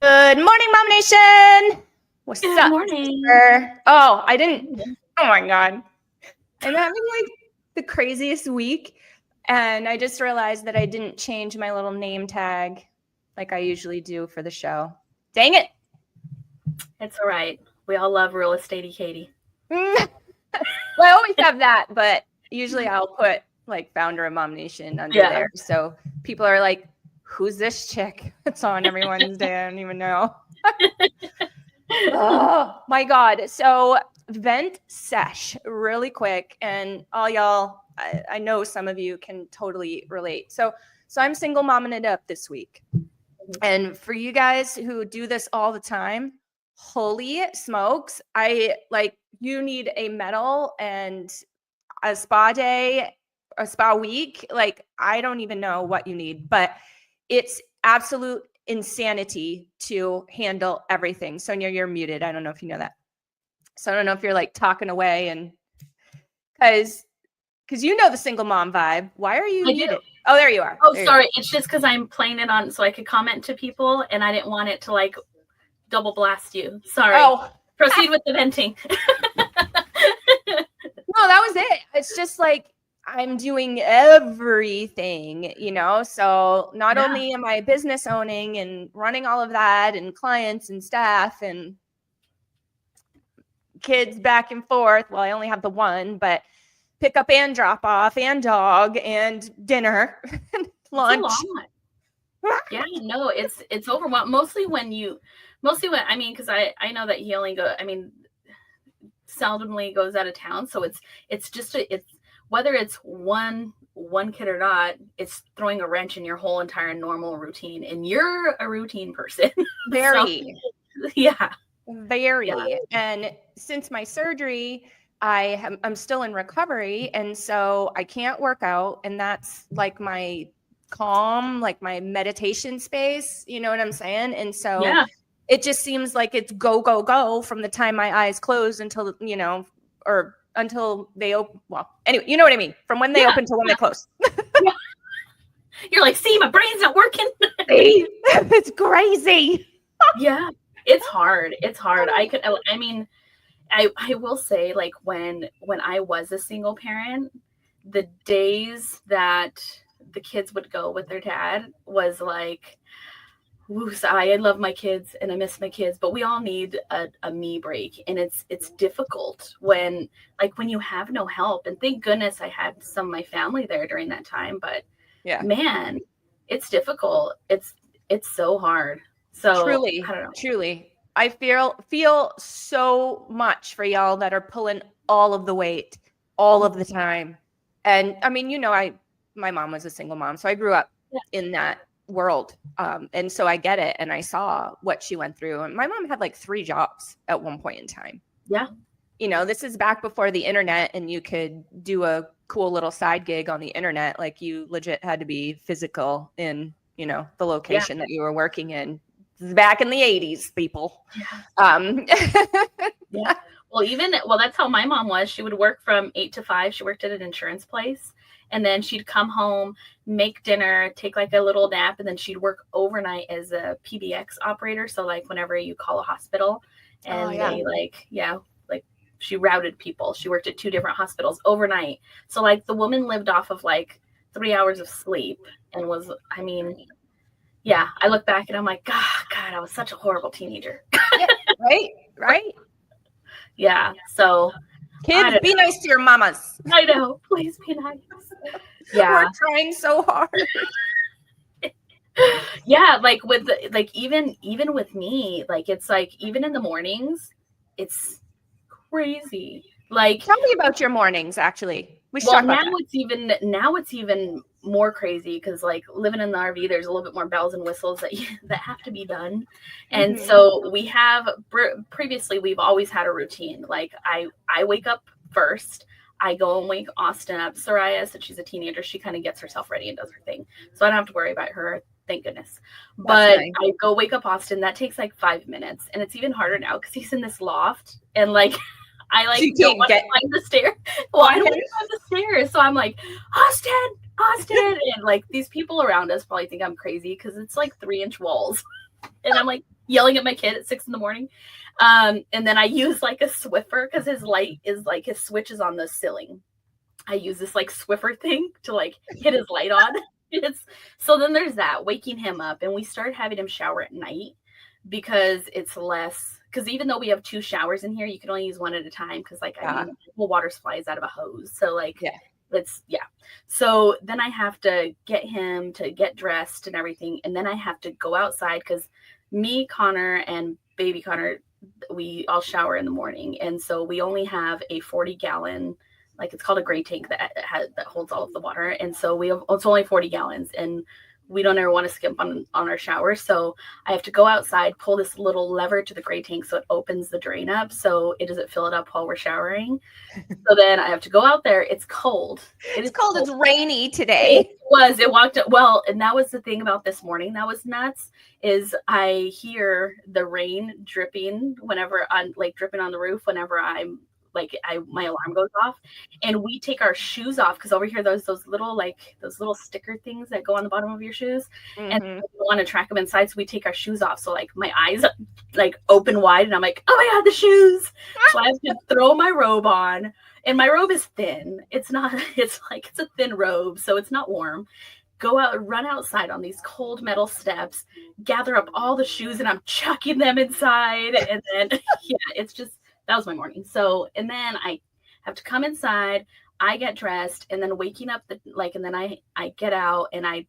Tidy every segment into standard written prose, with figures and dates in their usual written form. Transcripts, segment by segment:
Good morning, MOMnation. What's Good up? morning. Oh, I didn't. Oh my God. I'm having like the craziest week. And I just realized that I didn't change my little name tag like I usually do for the show. Dang it. It's all right. We all love real estate Katie. Well, I always have that, but usually I'll put like founder of MOMnation under there. So people are like, who's this chick? It's on every Wednesday. I don't even know. Oh my God. So vent sesh really quick. And all y'all, I know some of you can totally relate. So I'm single momming it up this week. And for you guys who do this all the time, holy smokes, you need a medal and a spa day, a spa week. Like, I don't even know what you need, but it's absolute insanity to handle everything. Sonia, you're muted. I don't know if you know that. So I don't know if you're like talking away and because you know the single mom vibe. Why are you muted? Oh, there you are. Oh, sorry. It's just because I'm playing it on so I could comment to people and I didn't want it to like double blast you. Sorry. Oh. Proceed with the venting. No, that was it. It's just like I'm doing everything, so not only am I business owning and running all of that and clients and staff and kids back and forth. Well, I only have the one, but pick up and drop off and dog and dinner and lunch. Yeah, no, it's overwhelming. Mostly when I mean, because I know that he only seldomly goes out of town. So it's just whether it's one kid or not, it's throwing a wrench in your whole entire normal routine. And you're a routine person. Very. So, yeah. Very. Yeah. And since my surgery, I'm still in recovery. And so I can't work out. And that's like my calm, like my meditation space. You know what I'm saying? And so it just seems like it's go, go, go from the time my eyes close until, or until they open. Well, anyway, you know what I mean? From when they open to when they close. You're like, see, my brain's not working. It's crazy. Yeah, it's hard. It's hard. I will say, like, when I was a single parent, the days that the kids would go with their dad was like, I love my kids and I miss my kids, but we all need a me break. And it's difficult when you have no help. And thank goodness I had some of my family there during that time. But man, it's difficult. It's so hard. So truly, I don't know. Truly. I feel so much for y'all that are pulling all of the weight all of the time. And I mean, my mom was a single mom, so I grew up in that world. And so I get it. And I saw what she went through. And my mom had like 3 jobs at one point in time. Yeah. This is back before the internet and you could do a cool little side gig on the internet. Like you legit had to be physical in, the location that you were working in. Back in the 80s, people. Yeah. Well, that's how my mom was. She would work from 8 to 5. She worked at an insurance place. And then she'd come home, make dinner, take like a little nap, and then she'd work overnight as a PBX operator. So like whenever you call a hospital and they she routed people. She worked at 2 different hospitals overnight. So like the woman lived off of like 3 hours of sleep and I look back and I'm like, God, I was such a horrible teenager. Right. Yeah. So kids, be nice to your mamas. I know. Please be nice. Yeah. We're trying so hard. Yeah. Like even with me, like, it's like, even in the mornings, it's crazy. Like, tell me about your mornings, actually. Now it's even more crazy because like living in the RV, there's a little bit more bells and whistles that have to be done. And so we have previously we've always had a routine. Like I wake up first. I go and wake Austin up. Soraya, since she's a teenager, she kind of gets herself ready and does her thing. So I don't have to worry about her. Thank goodness. But nice. I go wake up Austin. That takes like 5 minutes. And it's even harder now because he's in this loft. And like, I like don't want to climb the stairs. Well, I don't want to climb the stairs. So I'm like, Austin. And like these people around us probably think I'm crazy because it's like 3-inch walls. And I'm like, yelling at my kid at 6 a.m. And then I use like a Swiffer because his light is like his switch is on the ceiling. I use this like Swiffer thing to like hit his light on. So then there's that, waking him up, and we started having him shower at night because it's less. Because even though we have 2 showers in here, you can only use one at a time because like I mean, the whole water supply is out of a hose. So like So then I have to get him to get dressed and everything, and then I have to go outside because me, Connor, and baby Connor, we all shower in the morning, and so we only have a 40-gallon, like it's called a gray tank that holds all of the water, and so it's only 40 gallons, and we don't ever want to skimp on our shower. So I have to go outside, pull this little lever to the gray tank so it opens the drain up so it doesn't fill it up while we're showering. So then I have to go out there. It's cold. It's cold. It's rainy today. It walked well, and that was the thing about this morning that was nuts is I hear the rain dripping whenever I'm like dripping on the roof whenever I'm like my alarm goes off, and we take our shoes off because over here those little sticker things that go on the bottom of your shoes, and we want to track them inside, so we take our shoes off. So like my eyes like open wide, and I'm like, oh my god, the shoes! So I have to throw my robe on, and my robe is thin. It's a thin robe, so it's not warm. Go out, run outside on these cold metal steps, gather up all the shoes, and I'm chucking them inside, and then it's just. That was my morning. So, and then I have to come inside, I get dressed, and then waking up and then I get out and I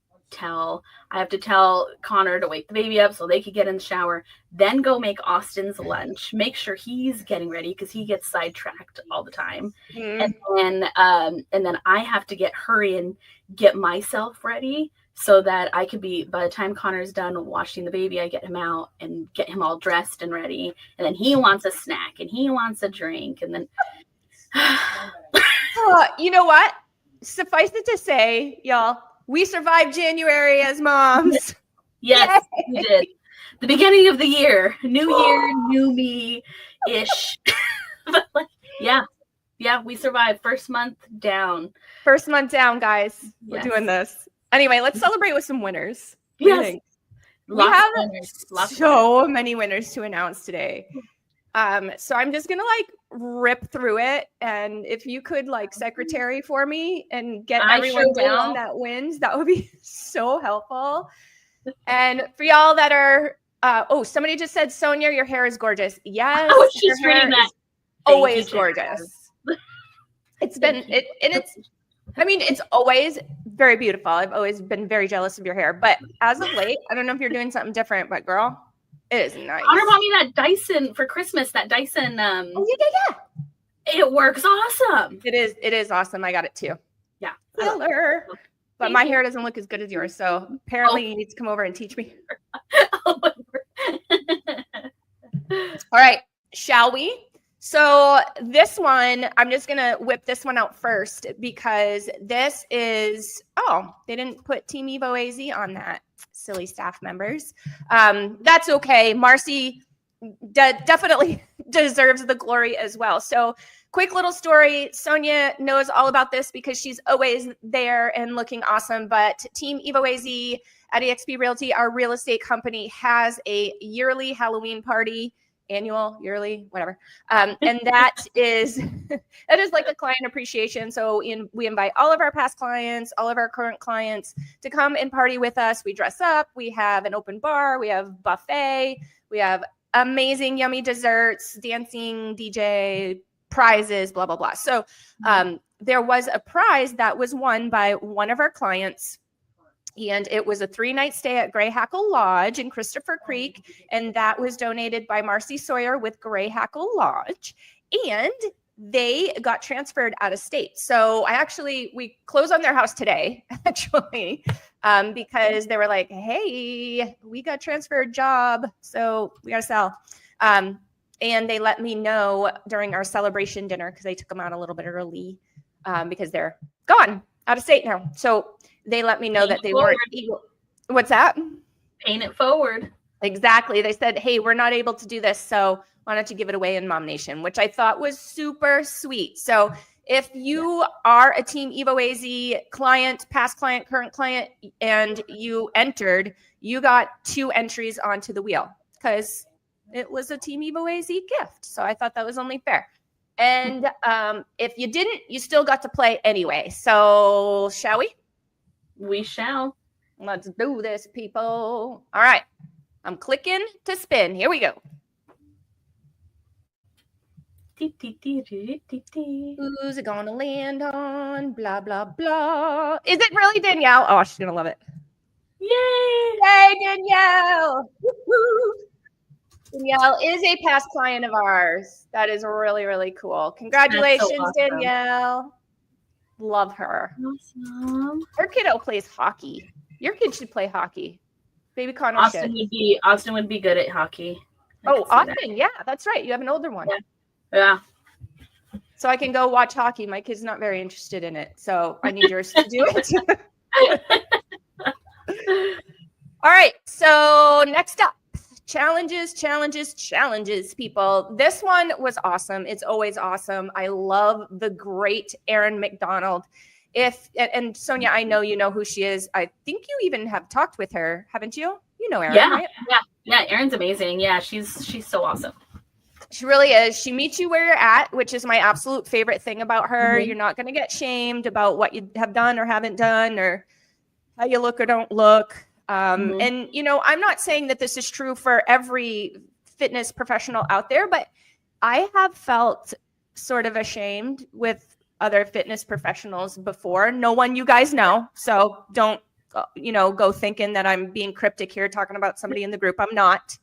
have to tell Connor to wake the baby up so they could get in the shower, then go make Austin's lunch, make sure he's getting ready because he gets sidetracked all the time. And then I have to hurry and get myself ready so that I could be, by the time Connor's done washing the baby, I get him out and get him all dressed and ready. And then he wants a snack and he wants a drink. And then, you know what? Suffice it to say, y'all, we survived January as moms. Yes, we did. The beginning of the year, new year, new me-ish. But we survived. First month down, guys. We're doing this. Anyway, let's celebrate with some winners. Yes. We have so many winners to announce today. So I'm just going to like rip through it. And if you could like secretary for me and get everyone down that wins, that would be so helpful. And for y'all that are, somebody just said, Sonia, your hair is gorgeous. Yes. I was just reading that. Always gorgeous. It's always very beautiful. I've always been very jealous of your hair, but as of late, I don't know if you're doing something different, but girl, it is nice. Connor bought me that Dyson for Christmas. That Dyson. It works awesome. It is awesome. I got it too. Yeah. But my hair doesn't look as good as yours, so apparently you need to come over and teach me. All right, shall we? So this one, I'm just going to whip this one out first because this is, they didn't put Team MOMnation on that, silly staff members. That's okay. Marcy definitely deserves the glory as well. So quick little story. Sonia knows all about this because she's always there and looking awesome. But Team MOMnation at eXp Realty, our real estate company, has a yearly Halloween party. Annual, yearly, whatever. And that is like a client appreciation. So we invite all of our past clients, all of our current clients to come and party with us. We dress up. We have an open bar. We have buffet. We have amazing, yummy desserts, dancing, DJ, prizes, blah, blah, blah. So there was a prize that was won by one of our clients. And it was a 3-night stay at Gray Hackle Lodge in Christopher Creek. And that was donated by Marcy Sawyer with Gray Hackle Lodge. And they got transferred out of state. So we closed on their house today, actually, because they were like, hey, we got transferred job. So we got to sell. And they let me know during our celebration dinner because they took them out a little bit early because they're gone out of state now. So they let me know that they weren't able. What's that? Paying it forward. Exactly. They said, hey, we're not able to do this. So why don't you give it away in MOMnation, which I thought was super sweet. So if you are a Team MOMnation client, past client, current client, and you entered, you got 2 entries onto the wheel. because it was a Team Evo AZ gift. So I thought that was only fair. And if you didn't, you still got to play anyway. So shall we? We shall. Let's do this, people. All right. I'm clicking to spin. Here we go. Who's it going to land on? Blah, blah, blah. Is it really Danielle? Oh, she's going to love it. Yay! Yay, Danielle! Woo-hoo. Danielle is a past client of ours. That is really, really cool. Congratulations, so awesome. Danielle. Love her. Awesome. Her kiddo plays hockey. Your kid should play hockey. Baby Connor Austin would be good at hockey. Oh, Austin, yeah, that's right. You have an older one. Yeah. So I can go watch hockey. My kid's not very interested in it, so I need yours to do it. All right, so next up, challenges, people. This one was awesome. It's always awesome. I love the great Erin McDonald. And Sonia, I know you know who she is. I think you even have talked with her, haven't you? You know Erin, right? Yeah. Erin's amazing. Yeah, she's so awesome. She really is. She meets you where you're at, which is my absolute favorite thing about her. Mm-hmm. You're not going to get shamed about what you have done or haven't done or how you look or don't look. And, I'm not saying that this is true for every fitness professional out there, but I have felt sort of ashamed with other fitness professionals before. No one you guys know. So don't, go thinking that I'm being cryptic here talking about somebody in the group. I'm not.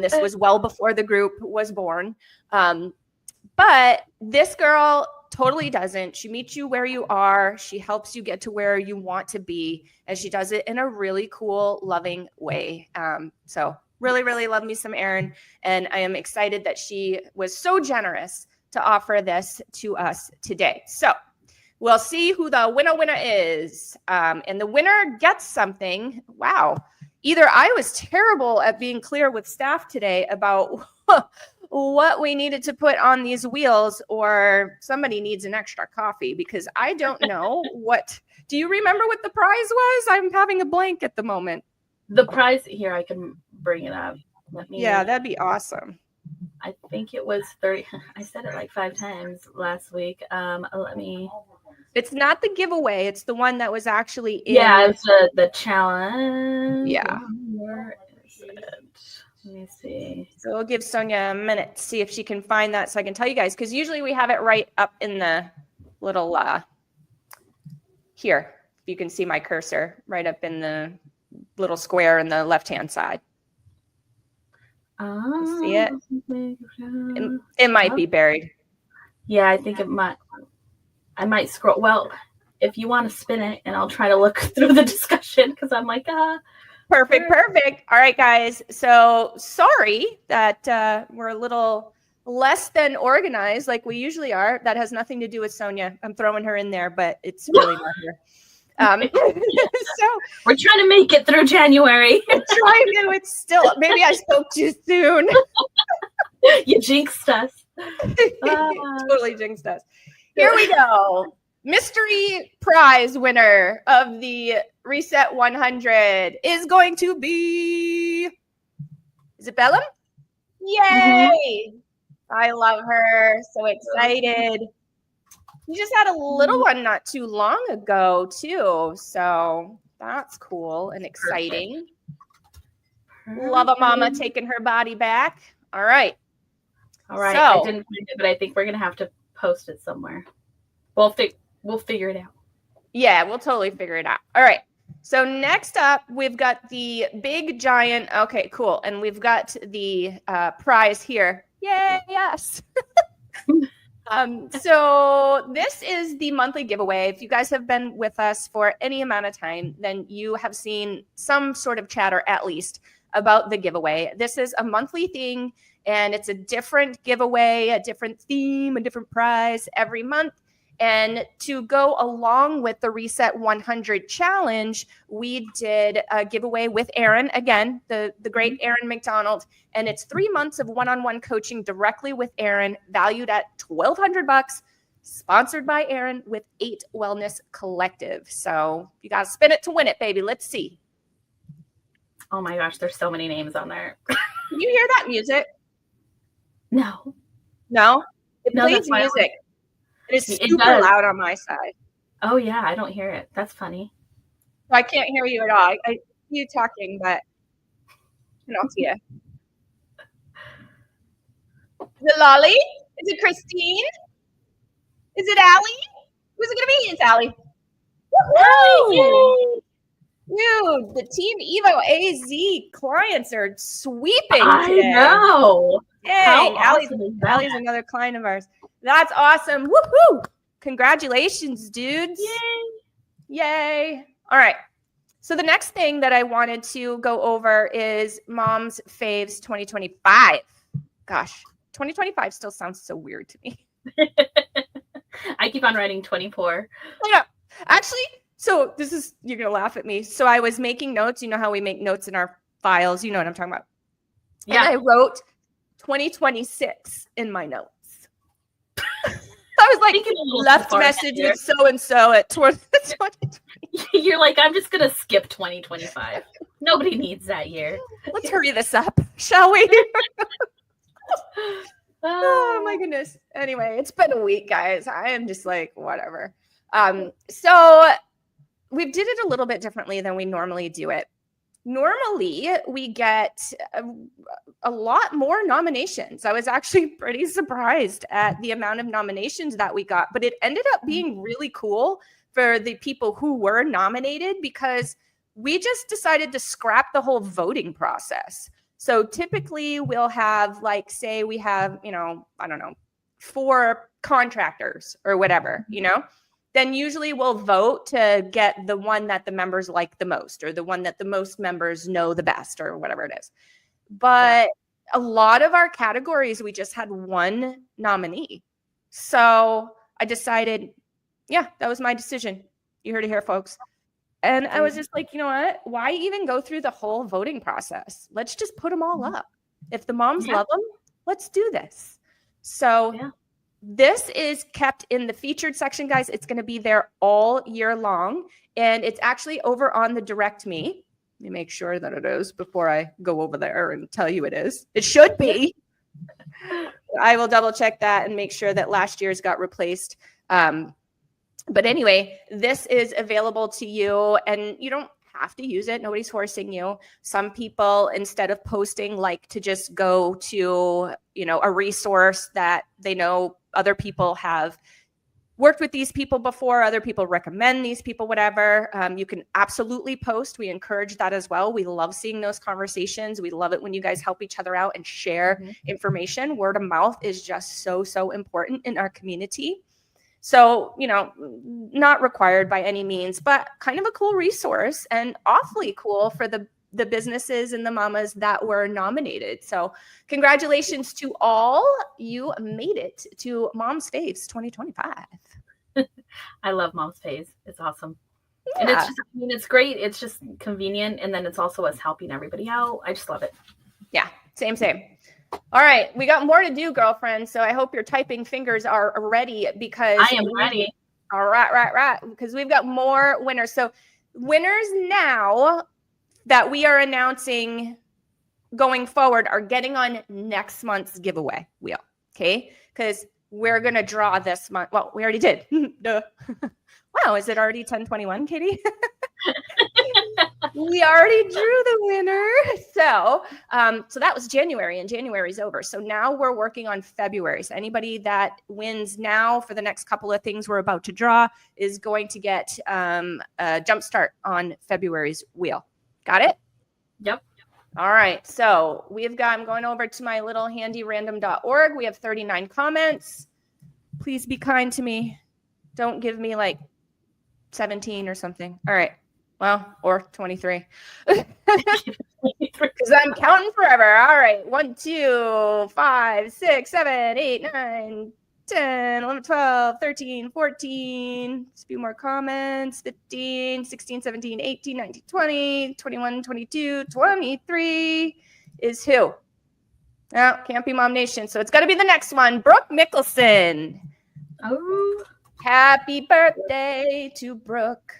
This was well before the group was born. But this girl totally doesn't. She meets you where you are. She helps you get to where you want to be. And she does it in a really cool, loving way. So really, really love me some Erin. And I am excited that she was so generous to offer this to us today. So we'll see who the winner is. And the winner gets something. Wow. Either I was terrible at being clear with staff today about what we needed to put on these wheels, or somebody needs an extra coffee, because I don't know what. Do you remember what the prize was? I'm having a blank at the moment. The prize here, I can bring it up. Yeah, that'd be awesome. I think it was 30. I said it like 5 times last week. Let me. It's not the giveaway. It's the one that was actually in. Yeah, it's the challenge. Yeah. Where is it? Let me see. So we'll give Sonia a minute to see if she can find that so I can tell you guys, because usually we have it right up in the little here. You can see my cursor right up in the little square in the left-hand side. See it? It might be buried. Yeah, I think it might. I might scroll. Well, if you want to spin it, and I'll try to look through the discussion, because I'm like, Perfect. All right, guys. So sorry that we're a little less than organized like we usually are. That has nothing to do with Sonia. I'm throwing her in there, but it's really not her. So we're trying to make it through January. It's still, maybe I spoke too soon. You jinxed us. Totally jinxed us. Here we go. Mystery prize winner of the Reset 100 is going to be, is it Bellum? Yay! I love her. So excited. You just had a little one not too long ago, too. So that's cool and exciting. Perfect. Love a mama taking her body back. All right. So, I didn't find it, but I think we're going to have to post it somewhere. We'll figure it out. Yeah, we'll totally figure it out. All right. So next up, we've got the big giant. Okay, cool. And we've got the prize here. Yay, yes. So this is the monthly giveaway. If you guys have been with us for any amount of time, then you have seen some sort of chatter at least about the giveaway. This is a monthly thing, and it's a different giveaway, a different theme, a different prize every month. And to go along with the Reset 100 challenge, we did a giveaway with Erin, again, the great Erin McDonald. And it's 3 months of one-on-one coaching directly with Erin, valued at $1,200, sponsored by Erin with 8 Wellness Collective. So you got to spin it to win it, baby. Let's see. Oh my gosh, there's so many names on there. Can you hear that music? No. No? It No, plays that's why music. It is It super does. loud on my side. Oh yeah, I don't hear it. That's funny. So I can't hear you at all. I see you talking, but I don't see you. Is it Lolly? Is it Christine? Is it Allie? Who's it gonna be? It's Allie. Woohoo! Dude, the Team Evo AZ clients are sweeping today. I know. Dang, How Allie's awesome is that? Allie's another client of ours. That's awesome. Woohoo! Congratulations, dudes. Yay. All right. So the next thing that I wanted to go over is Mom's Faves 2025. Gosh, 2025 still sounds so weird to me. I keep on writing 24. Yeah. Actually, so this is, you're going to laugh at me. So I was making notes. You know how we make notes in our files. You know what I'm talking about. Yeah. And I wrote 2026 in my notes. I was like, left message with so-and-so at 2020. You're like, I'm just going to skip 2025. Nobody needs that year. Let's hurry this up, shall we? Oh my goodness. Anyway, it's been a week, guys. I am just like, whatever. So we did it a little bit differently than we normally do it. Normally, we get a lot more nominations. I was actually pretty surprised at the amount of nominations that we got, but it ended up being really cool for the people who were nominated because we just decided to scrap the whole voting process. So typically we'll have, like, say we have, you know, I don't know, 4 contractors or whatever, you know, then usually we'll vote to get the one that the members like the most or the one that the most members know the best or whatever it is. But a lot of our categories, we just had one nominee. So I decided, yeah, that was my decision. You heard it here, folks. And I was just like, you know what? Why even go through the whole voting process? Let's just put them all up. If the moms love them, let's do this. So this is kept in the featured section, guys. It's going to be there all year long. And it's actually over on the Direct Me. Let me make sure that it is before I go over there and tell you it is. It should be. I will double check that and make sure that last year's got replaced. But anyway, this is available to you and you don't have to use it. Nobody's forcing you. Some people, instead of posting, like to just go to, you know, a resource that they know other people have worked with these people before. Other people recommend these people, whatever. You can absolutely post. We encourage that as well. We love seeing those conversations. We love it when you guys help each other out and share information. Word of mouth is just so, so important in our community. So, you know, not required by any means, but kind of a cool resource and awfully cool for the businesses and the mamas that were nominated. So congratulations to all. You made it to Mom's Faves 2025. I love Mom's Faves. It's awesome. Yeah. And it's just, I mean, it's great. It's just convenient. And then it's also us helping everybody out. I just love it. Yeah, same. All right, we got more to do, girlfriend. So I hope your typing fingers are ready because I am ready. All right. Because we've got more winners. So winners now that we are announcing going forward are getting on next month's giveaway wheel. Okay, because we're gonna draw this month. Well, we already did. Duh. Wow, is it already 10:21, Katie? We already drew the winner. So that was January, and January's over. So now we're working on February. So anybody that wins now for the next couple of things we're about to draw is going to get a jump start on February's wheel. Got it? Yep. All right. So I'm going over to my little handyrandom.org. We have 39 comments. Please be kind to me. Don't give me like 17 or something. All right. Well, or 23. Because I'm counting forever. All right. 1, 2, 5, 6, 7, 8, 9, 10, 11, 12, 13, 14. Just a few more comments. 15, 16, 17, 18, 19, 20, 21, 22, 23 is who? No, can't be Mom Nation. So it's got to be the next one. Brooke Mickelson. Oh. Happy birthday to Brooke.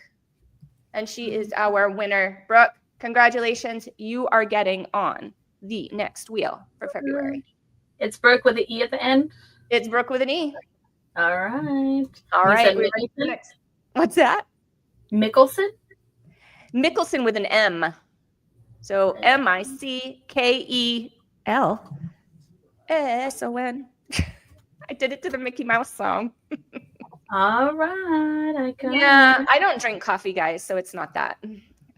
And she is our winner. Brooke, Congratulations. You are getting on the next wheel for February. It's Brooke with an E at the end. It's Brooke with an E. All right. All right. We're ready for next. What's that? Mickelson? Mickelson with an M. So MICKELSON. I did it to the Mickey Mouse song. All right. I don't drink coffee, guys, so it's not that.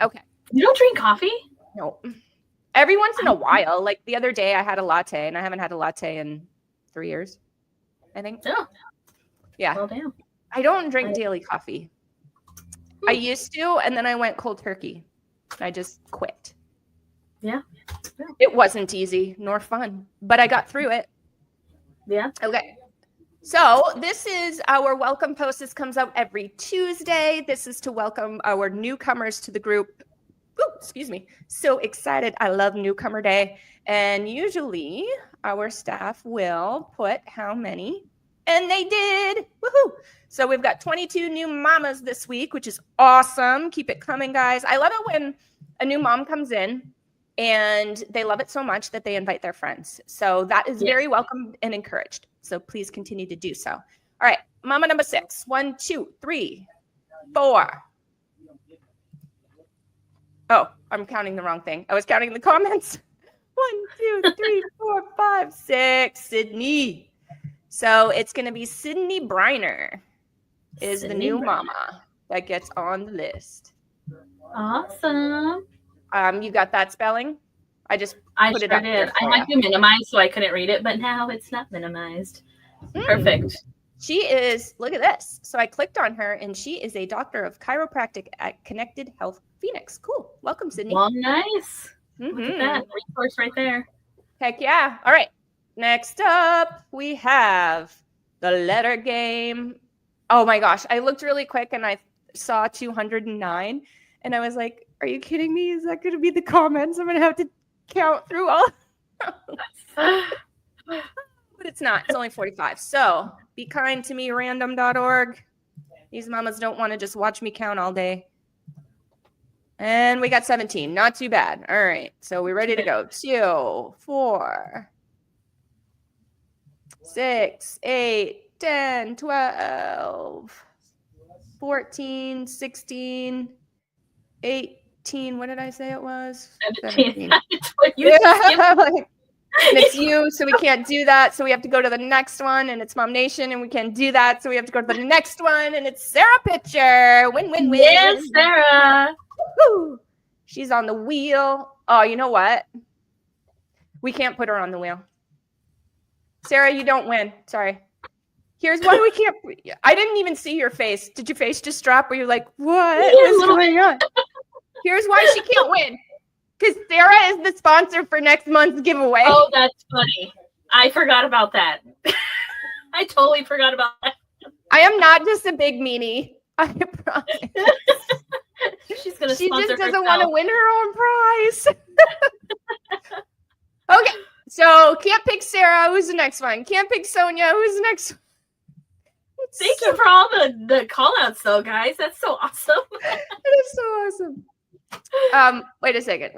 Okay. You don't drink coffee? No. Every once in a while. Like the other day I had a latte, and I haven't had a latte in 3 years, I think. Oh. Yeah. Well, damn. I don't drink daily coffee. I used to, and then I went cold turkey. I just quit. Yeah. It wasn't easy nor fun, but I got through it. Yeah. Okay. So this is our welcome post. This comes out every Tuesday. This is to welcome our newcomers to the group. Ooh, excuse me. So excited. I love newcomer day. And usually our staff will put how many? And they did. Woohoo. So we've got 22 new mamas this week, which is awesome. Keep it coming, guys. I love it when a new mom comes in and they love it so much that they invite their friends. So that is very welcome and encouraged. So please continue to do so. All right. Mama number 6. 1, 2, 3, 4. Oh, I'm counting the wrong thing. I was counting the comments. 1, 2, 3, 4, 5, 6. Sydney. So it's going to be Sydney Briner is the new mama that gets on the list. Awesome. You got that spelling? I put it up there. I had to minimize so I couldn't read it, but now it's not minimized. Perfect. She is, look at this. So I clicked on her, and she is a doctor of chiropractic at Connected Health Phoenix. Cool. Welcome, Sydney. Well, nice. Look at that resource right there. Heck yeah. All right. Next up, we have the letter game. Oh my gosh. I looked really quick and I saw 209 and I was like, are you kidding me? Is that going to be the comments? I'm going to have to count through all. But it's not. It's only 45. So be kind to me, random.org. These mamas don't want to just watch me count all day. And we got 17. Not too bad. All right. So we're ready to go. 2, 4. 6, 8, 10, 12, 14, 16, 18. What did I say it was? 17. Yeah. And it's you, so we can't do that. So we have to go to the next one, and it's MOMnation, and we can't do that. So we have to go to the next one, and it's Sarah Pitcher. Win, win, win. Yes, Sarah. Woo. She's on the wheel. Oh, you know what? We can't put her on the wheel. Sarah, you don't win. Sorry. Here's why we can't. I didn't even see your face. Did your face just drop? Were you like, what is going on? Here's why she can't win. Because Sarah is the sponsor for next month's giveaway. Oh, that's funny. I forgot about that. I totally forgot about that. I am not just a big meanie. I promise. She's gonna. She just doesn't want to win her own prize. Okay. So can't pick Sarah. Who's the next one? Can't pick Sonia. Who's the next one? Thank you for all the call outs though, guys. That's so awesome. It is so awesome. Wait a second.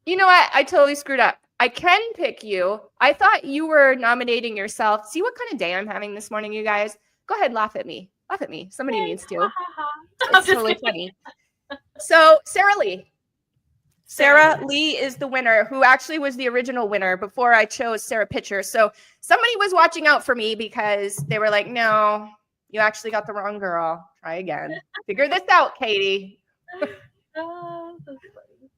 You know what? I totally screwed up. I can pick you. I thought you were nominating yourself. See what kind of day I'm having this morning, you guys? Go ahead, laugh at me. Laugh at me. Somebody needs to. It's totally funny. So Sarah Lee. Sarah Lee is the winner, who actually was the original winner before I chose Sarah Pitcher. So somebody was watching out for me because they were like, no, you actually got the wrong girl. Try again. Figure this out, Katie. Oh, that's funny.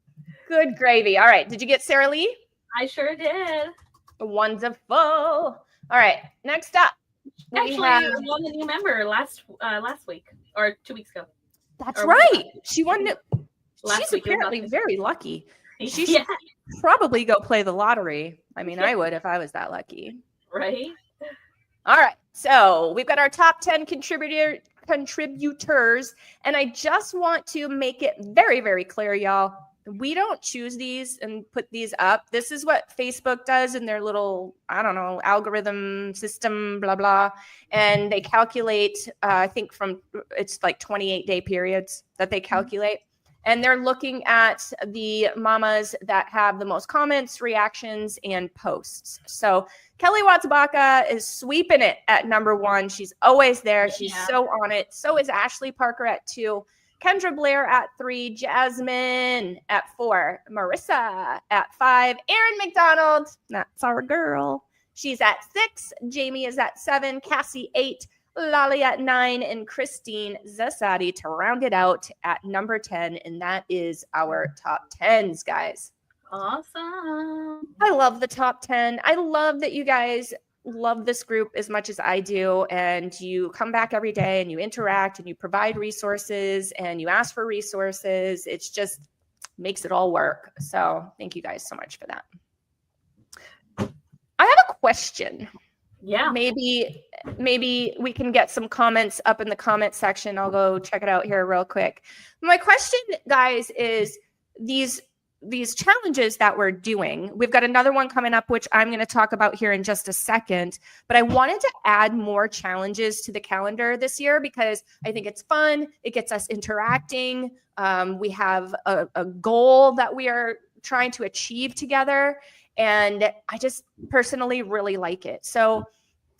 Good gravy. All right. Did you get Sarah Lee? I sure did. Wonderful. All right. Next up. Actually, I won the new member last week or 2 weeks ago. That's right. She won it. Last She's week apparently very lucky. She Yeah. should probably go play the lottery. I mean, I would if I was that lucky. Right. All right. So we've got our top 10 contributors. And I just want to make it very, very clear, y'all. We don't choose these and put these up. This is what Facebook does in their little, I don't know, algorithm system, blah, blah. And they calculate, I think it's like 28-day periods that they calculate. And they're looking at the mamas that have the most comments, reactions, and posts. So Kelly Watts-Baca is sweeping it at number 1. She's always there. She's so on it. So is Ashley Parker at 2. Kendra Blair at 3. Jasmine at 4. Marissa at 5. Erin McDonald, that's our girl. She's at 6. Jamie is at 7. Cassie 8. Lali at 9, and Christine Zasadi to round it out at number 10. And that is our top 10s, guys. Awesome. I love the top 10. I love that you guys love this group as much as I do. And you come back every day and you interact and you provide resources and you ask for resources. It's just makes it all work. So thank you guys so much for that. I have a question. Yeah. Maybe we can get some comments up in the comment section. I'll go check it out here real quick. My question, guys, is these challenges that we're doing. We've got another one coming up, which I'm going to talk about here in just a second. But I wanted to add more challenges to the calendar this year because I think it's fun. It gets us interacting. We have a goal that we are trying to achieve together. And I just personally really like it. So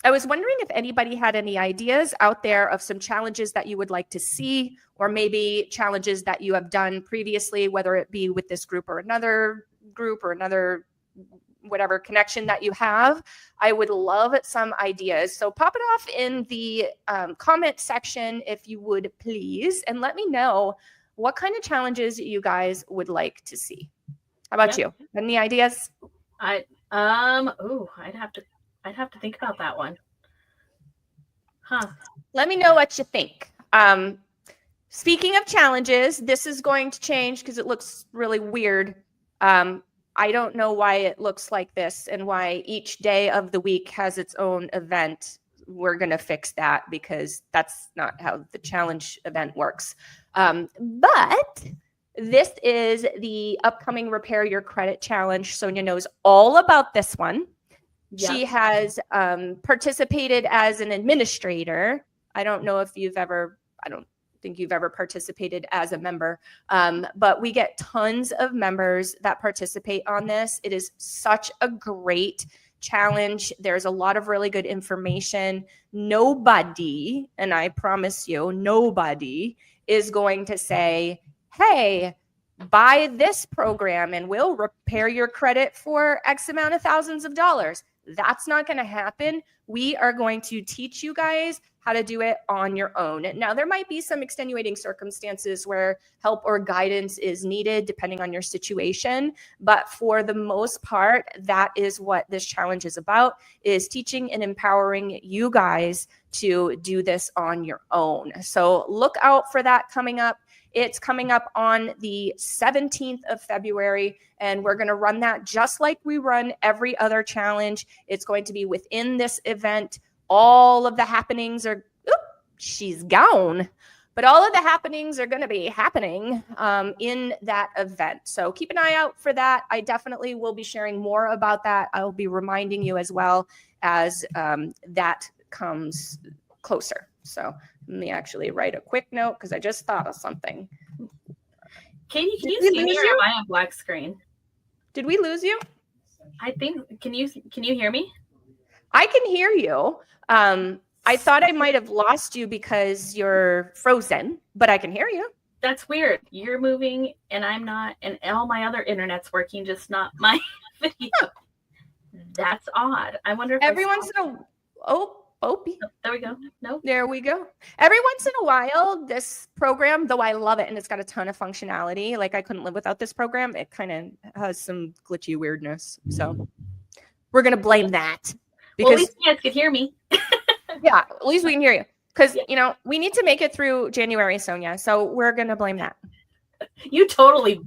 I was wondering if anybody had any ideas out there of some challenges that you would like to see, or maybe challenges that you have done previously, whether it be with this group or another whatever connection that you have. I would love some ideas. So pop it off in the comment section if you would please, and let me know what kind of challenges you guys would like to see. How about you? Any ideas? I'd have to think about that one. Let me know what you think. Speaking of challenges, this is going to change because it looks really weird. I don't know why it looks like this and why each day of the week has its own event. We're going to fix that because that's not how the challenge event works. But this is the upcoming Repair Your Credit Challenge. Sonia knows all about this one. Yep. She has participated as an administrator. I don't think you've ever participated as a member, but we get tons of members that participate on this. It is such a great challenge. There's a lot of really good information. Nobody, and I promise you, nobody is going to say, hey, buy this program and we'll repair your credit for X amount of thousands of dollars. That's not going to happen. We are going to teach you guys how to do it on your own. Now, there might be some extenuating circumstances where help or guidance is needed depending on your situation. But for the most part, that is what this challenge is about, is teaching and empowering you guys to do this on your own. So look out for that coming up. It's coming up on the 17th of February, and we're going to run that just like we run every other challenge. It's going to be within this event. All of the happenings are, she's gone, but all of the happenings are going to be happening in that event. So keep an eye out for that. I definitely will be sharing more about that. I'll be reminding you as well as that comes closer. So let me actually write a quick note because I just thought of something. Can you see me or am I on black screen? Did we lose you? I think, can you hear me? I can hear you. I thought I might have lost you because you're frozen, but I can hear you. That's weird. You're moving and I'm not, and all my other internet's working, just not my video. That's odd. I wonder if every once in a there we go. No, there we go. Every once in a while, this program, though I love it and it's got a ton of functionality, like I couldn't live without this program, it kind of has some glitchy weirdness. So we're gonna blame that. Because, well, at least you guys could hear me. Yeah, at least we can hear you. Because, you know, we need to make it through January, Sonia. So we're going to blame that. You totally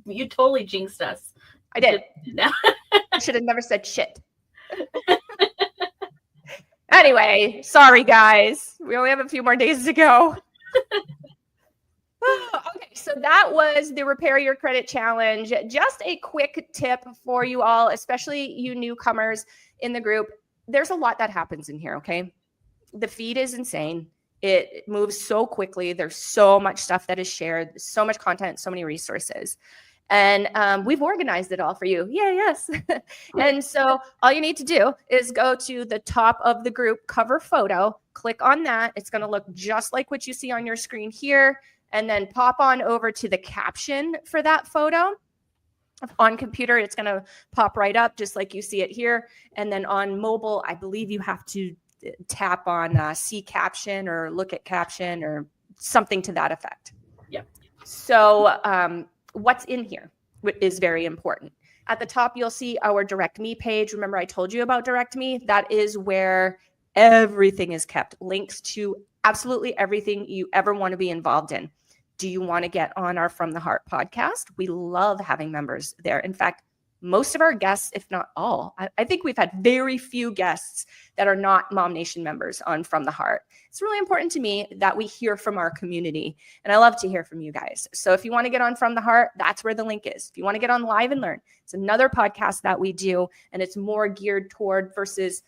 jinxed us. I did. I should have never said shit. Anyway, sorry, guys. We only have a few more days to go. Okay, so that was the Repair Your Credit Challenge. Just a quick tip for you all, especially you newcomers in the group. There's a lot that happens in here, okay? The feed is insane. It moves so quickly. There's so much stuff that is shared, so much content, so many resources. And we've organized it all for you. Yeah, yes. And so all you need to do is go to the top of the group cover photo, click on that. It's going to look just like what you see on your screen here. And then pop on over to the caption for that photo. On computer, it's going to pop right up just like you see it here. And then on mobile, I believe you have to tap on see caption or look at caption or something to that effect. Yep. So what's in here is very important. At the top, you'll see our Direct Me page. Remember, I told you about Direct Me? That is where everything is kept. Links to absolutely everything you ever want to be involved in. Do you want to get on our From the Heart podcast? We love having members there. In fact, most of our guests, if not all, I think we've had very few guests that are not MOMnation members on From the Heart. It's really important to me that we hear from our community, and I love to hear from you guys. So if you want to get on From the Heart, that's where the link is. If you want to get on Live and Learn, it's another podcast that we do, and it's more geared toward versus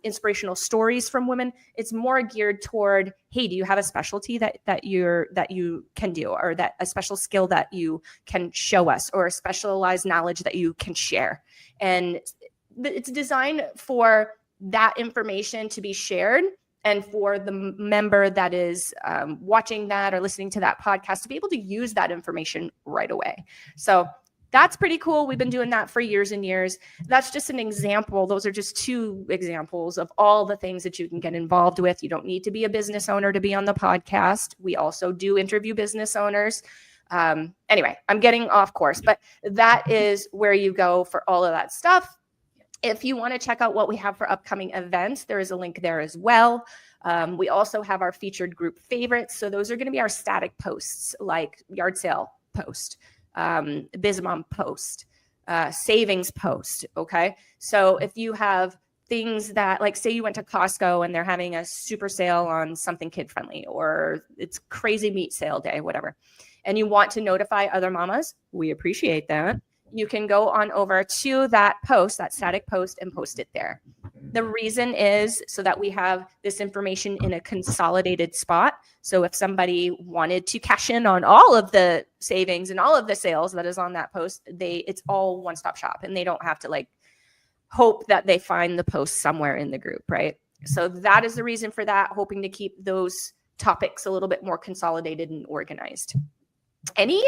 inspirational stories from women. It's more geared toward, hey, do you have a specialty that you can do, or that a special skill that you can show us, or a specialized knowledge that you can share? And it's designed for that information to be shared, and for the member that is watching that or listening to that podcast to be able to use that information right away. So that's pretty cool. We've been doing that for years and years. That's just an example. Those are just 2 examples of all the things that you can get involved with. You don't need to be a business owner to be on the podcast. We also do interview business owners. Anyway, I'm getting off course, but that is where you go for all of that stuff. If you want to check out what we have for upcoming events, there is a link there as well. We also have our featured group favorites. So those are going to be our static posts, like yard sale post, BizMom post, savings post. Okay. So if you have things that, like, say you went to Costco and they're having a super sale on something kid friendly, or it's crazy meat sale day, whatever, and you want to notify other mamas, we appreciate that. You can go on over to that post, that static post, and post it there. The reason is so that we have this information in a consolidated spot. So if somebody wanted to cash in on all of the savings and all of the sales that is on that post, it's all one-stop shop, and they don't have to like hope that they find the post somewhere in the group, right? So that is the reason for that, hoping to keep those topics a little bit more consolidated and organized. Any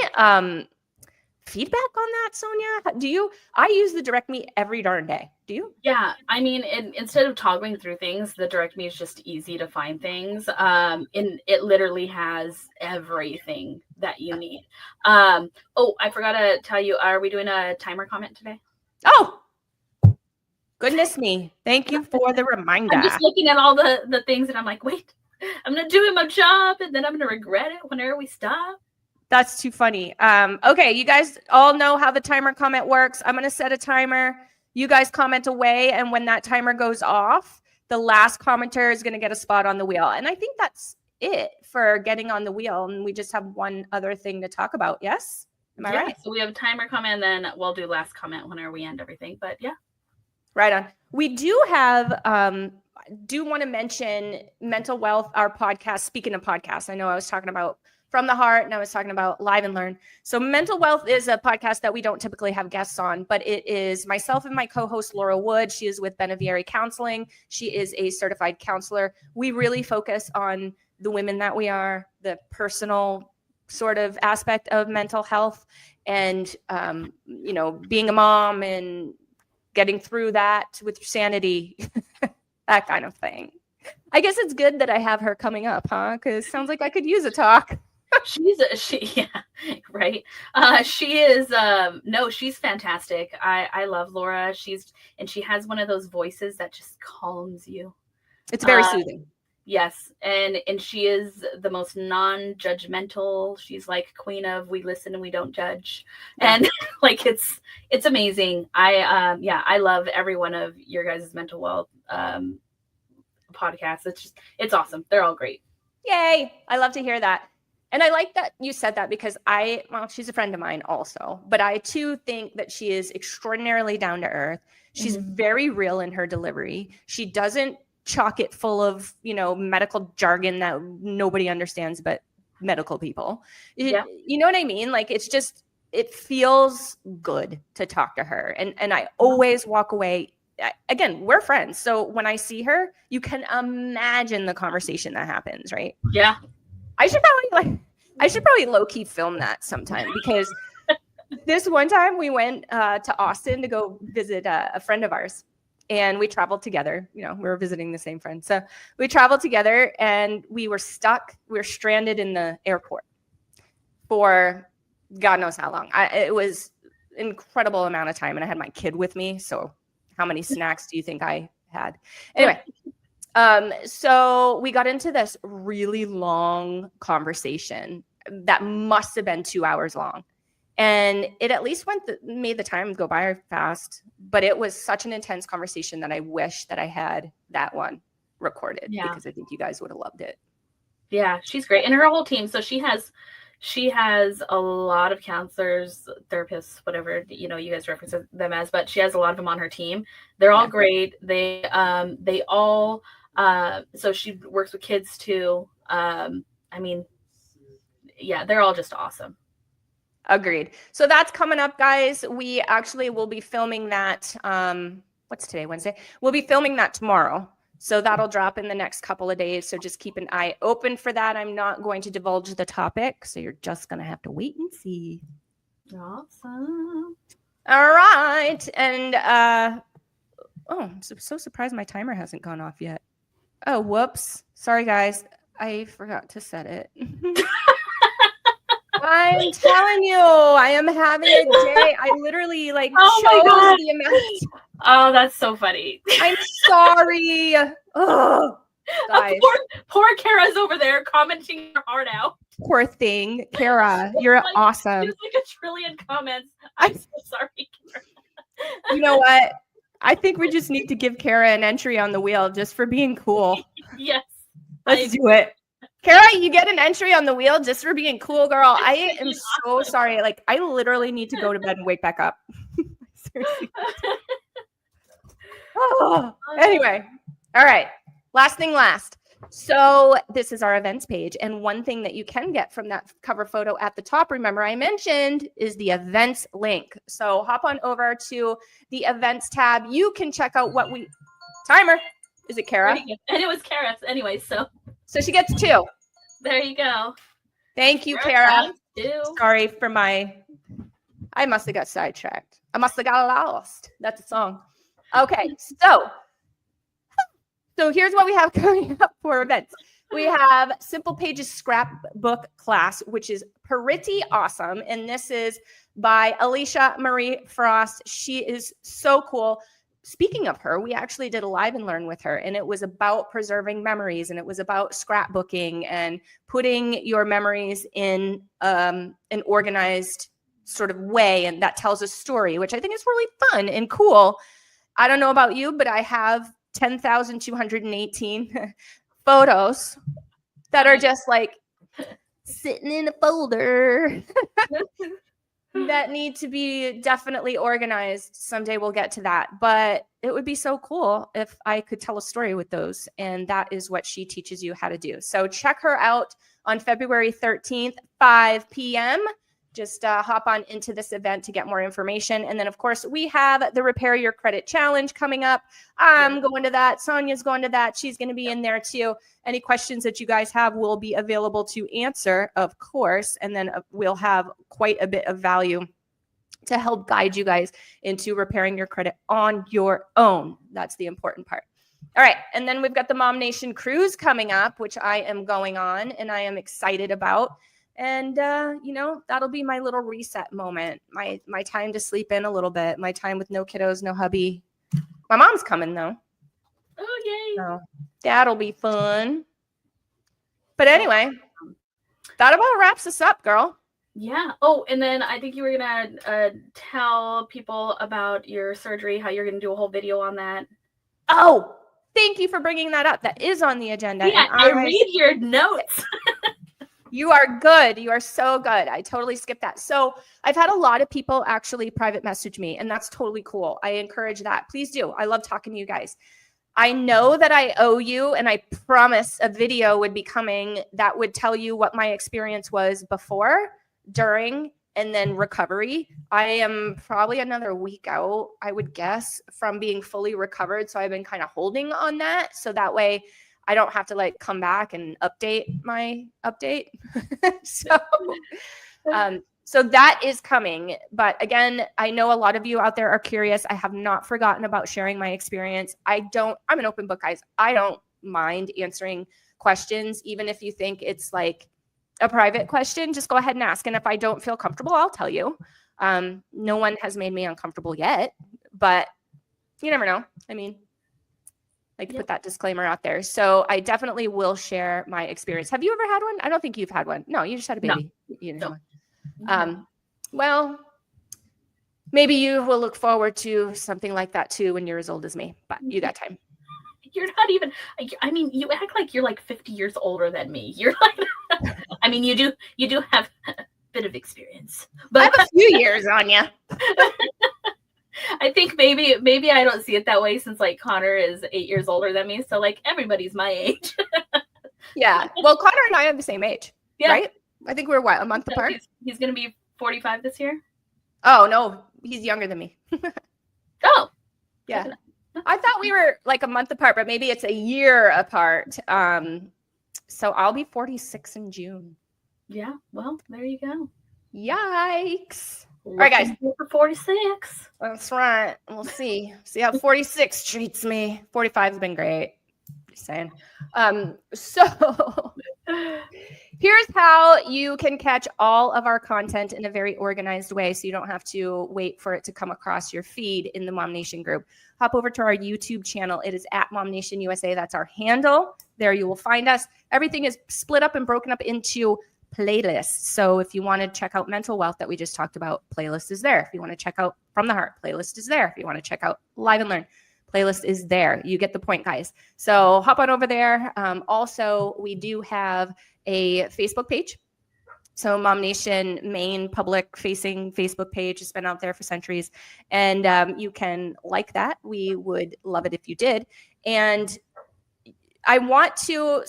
feedback on that, Sonia? I use the Direct Me every darn day. Do you? Yeah, I mean, instead of toggling through things, the Direct Me is just easy to find things. And it literally has everything that you need. Oh, I forgot to tell you, are we doing a timer comment today? Oh, goodness me. Thank you for the reminder. I'm just looking at all the things, and I'm like, wait, I'm going to do my job, and then I'm going to regret it whenever we stop. That's too funny. Okay, you guys all know how the timer comment works. I'm going to set a timer. You guys comment away, and when that timer goes off, the last commenter is going to get a spot on the wheel. And I think that's it for getting on the wheel. And we just have one other thing to talk about. Yes? Am I right? So we have a timer comment, and then we'll do last comment whenever we end everything. But yeah. Right on. We do have, do want to mention Mental Wealth, our podcast. Speaking of podcasts, I know I was talking about From the Heart, and I was talking about Live and Learn. So Mental Wealth is a podcast that we don't typically have guests on, but it is myself and my co-host, Laura Wood. She is with Benevieri Counseling. She is a certified counselor. We really focus on the women that we are, the personal sort of aspect of mental health, and, being a mom and getting through that with your sanity, that kind of thing. I guess it's good that I have her coming up, huh? Because it sounds like I could use a talk. Yeah, right. She is, she's fantastic. I love Laura. She has one of those voices that just calms you. It's very soothing. Yes. And she is the most non-judgmental. She's like queen of, we listen and we don't judge. And like, it's amazing. I love every one of your guys' mental wealth, podcasts. It's awesome. They're all great. Yay. I love to hear that. And I like that you said that, because she's a friend of mine also, but I too think that she is extraordinarily down to earth. She's very real in her delivery. She doesn't chock it full of, medical jargon that nobody understands but medical people. You know what I mean? Like, it's just, it feels good to talk to her. And I always walk away. Again, we're friends. So when I see her, you can imagine the conversation that happens, right? Yeah. I should probably low-key film that sometime, because this one time we went to Austin to go visit a friend of ours, and we traveled together. We were visiting the same friend. So we traveled together, and we were stuck. We were stranded in the airport for God knows how long. It was an incredible amount of time, and I had my kid with me. So how many snacks do you think I had? Anyway, so we got into this really long conversation that must have been 2 hours long. And it at least made the time go by fast. But it was such an intense conversation that I wish that I had that one recorded, because I think you guys would have loved it. Yeah, she's great. And her whole team. So she has a lot of counselors, therapists, whatever, you guys reference them as, but she has a lot of them on her team. They're all great. They all, so she works with kids too. They're all just awesome. Agreed. So that's coming up, guys. We actually will be filming that. What's today? Wednesday. We'll be filming that tomorrow. So that'll drop in the next couple of days. So just keep an eye open for that. I'm not going to divulge the topic, so you're just going to have to wait and see. Awesome. All right. And, I'm so surprised my timer hasn't gone off yet. Oh, whoops. Sorry, guys. I forgot to set it. I'm telling you, I am having a day. I literally chose the amount. Oh, that's so funny. I'm sorry. Oh, guys. Poor Kara's over there commenting her heart out. Poor thing. Kara, you're awesome. There's like 1 trillion comments. I'm so sorry, Kara. You know what? I think we just need to give Kara an entry on the wheel just for being cool. Yes. Let's do it. Kara, you get an entry on the wheel just for being cool, girl. I am so sorry. Like, I literally need to go to bed and wake back up. Seriously. Anyway. All right. Last thing last. So this is our events page. And one thing that you can get from that cover photo at the top, remember I mentioned, is the events link. So hop on over to the events tab. You can check out timer. Is it Kara? And it was Kara anyway, so she gets 2. There you go. Thank you, Kara. Sorry for I must have got sidetracked. I must have got lost. That's a song. Okay, so here's what we have coming up for events. We have Simple Pages Scrapbook class, which is pretty awesome. And this is by Alicia Marie Frost. She is so cool. Speaking of her, we actually did a live and learn with her, and it was about preserving memories, and it was about scrapbooking and putting your memories in an organized sort of way, and that tells a story, which I think is really fun and cool. I don't know about you, but I have 10,218 photos that are just like sitting in a folder that need to be definitely organized. Someday we'll get to that, but it would be so cool if I could tell a story with those. And that is what she teaches you how to do. So check her out on February 13th, 5 p.m. Just hop on into this event to get more information. And then, of course, we have the Repair Your Credit Challenge coming up. I'm going to that. Sonia's going to that. She's going to be in there, too. Any questions that you guys have will be available to answer, of course. And then we'll have quite a bit of value to help guide you guys into repairing your credit on your own. That's the important part. All right. And then we've got the MOMnation Cruise coming up, which I am going on and I am excited about. And, that'll be my little reset moment, my time to sleep in a little bit, my time with no kiddos, no hubby. My mom's coming, though. Oh, yay. So that'll be fun. But anyway, that about wraps us up, girl. Yeah. Oh, and then I think you were going to tell people about your surgery, how you're going to do a whole video on that. Oh, thank you for bringing that up. That is on the agenda. Yeah, I read your notes. You are good. You are so good. I totally skipped that. So I've had a lot of people actually private message me, and that's totally cool. I encourage that. Please do. I love talking to you guys. I know that I owe you, and I promise a video would be coming that would tell you what my experience was before, during, and then recovery. I am probably another week out, I would guess, from being fully recovered. So I've been kind of holding on that. So that way I don't have to like come back and update my update. So that is coming. But again, I know a lot of you out there are curious. I have not forgotten about sharing my experience. I'm an open book, guys. I don't mind answering questions, even if you think it's like a private question, just go ahead and ask. And if I don't feel comfortable, I'll tell you. No one has made me uncomfortable yet, but you never know. I mean, like to put that disclaimer out there. So I definitely will share my experience. Have you ever had one? I don't think you've had one. No, you just had a baby. No. You know. Well, maybe you will look forward to something like that too when you're as old as me, but you got time. You're not even, I mean, you act like you're like 50 years older than me. You're like, I mean, you do have a bit of experience, but I have a few years on you. I think maybe I don't see it that way since like Connor is 8 years older than me. So like everybody's my age. Yeah. Well, Connor and I are the same age, right? I think we're what, a month apart? He's going to be 45 this year. Oh, no, he's younger than me. Oh, yeah. I thought we were like a month apart, but maybe it's a year apart. So I'll be 46 in June. Yeah. Well, there you go. Yikes. All right, guys. For 46. That's right. We'll see. See how 46 treats me. 45 has been great. Just saying. So here's how you can catch all of our content in a very organized way so you don't have to wait for it to come across your feed in the MOMnation group. Hop over to our YouTube channel. It is at MOMnation USA. That's our handle. There you will find us. Everything is split up and broken up into playlists. So if you want to check out mental wealth that we just talked about, playlist is there. If you want to check out From the Heart, playlist is there. If you want to check out Live and Learn, playlist is there. You get the point, guys. So hop on over there. Also, we do have a Facebook page. So MOMnation, main public facing Facebook page, has been out there for centuries. And you can like that. We would love it if you did. And I want to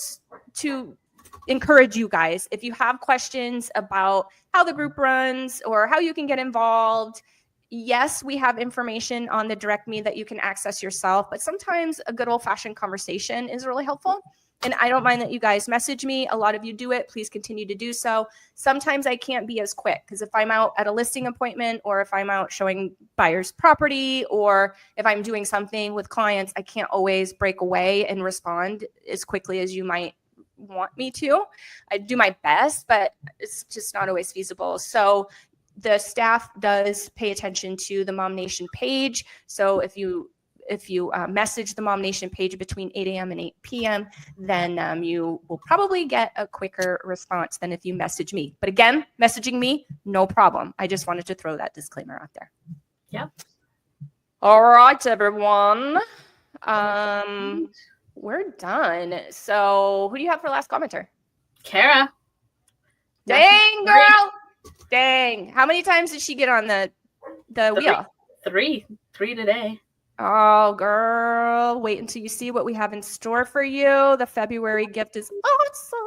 encourage you guys, if you have questions about how the group runs or how you can get involved, yes, we have information on the direct me that you can access yourself, but sometimes a good old-fashioned conversation is really helpful. And I don't mind that you guys message me. A lot of you do it. Please continue to do so. Sometimes I can't be as quick because if I'm out at a listing appointment or if I'm out showing buyers property or if I'm doing something with clients, I can't always break away and respond as quickly as you might want me to. I do my best, but it's just not always feasible. So the staff does pay attention to the MOMnation page. So if you message the MOMnation page between 8 a.m. and 8 p.m., then you will probably get a quicker response than if you message me. But again, messaging me, no problem. I just wanted to throw that disclaimer out there. Yep. All right, everyone. We're done. So who do you have for last commenter? Kara. Dang, girl. Dang. How many times did she get on the wheel? Three today. Oh, girl. Wait until you see what we have in store for you. The February gift is awesome.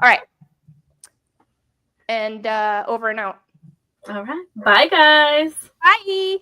All right. And over and out. All right. Bye, guys. Bye.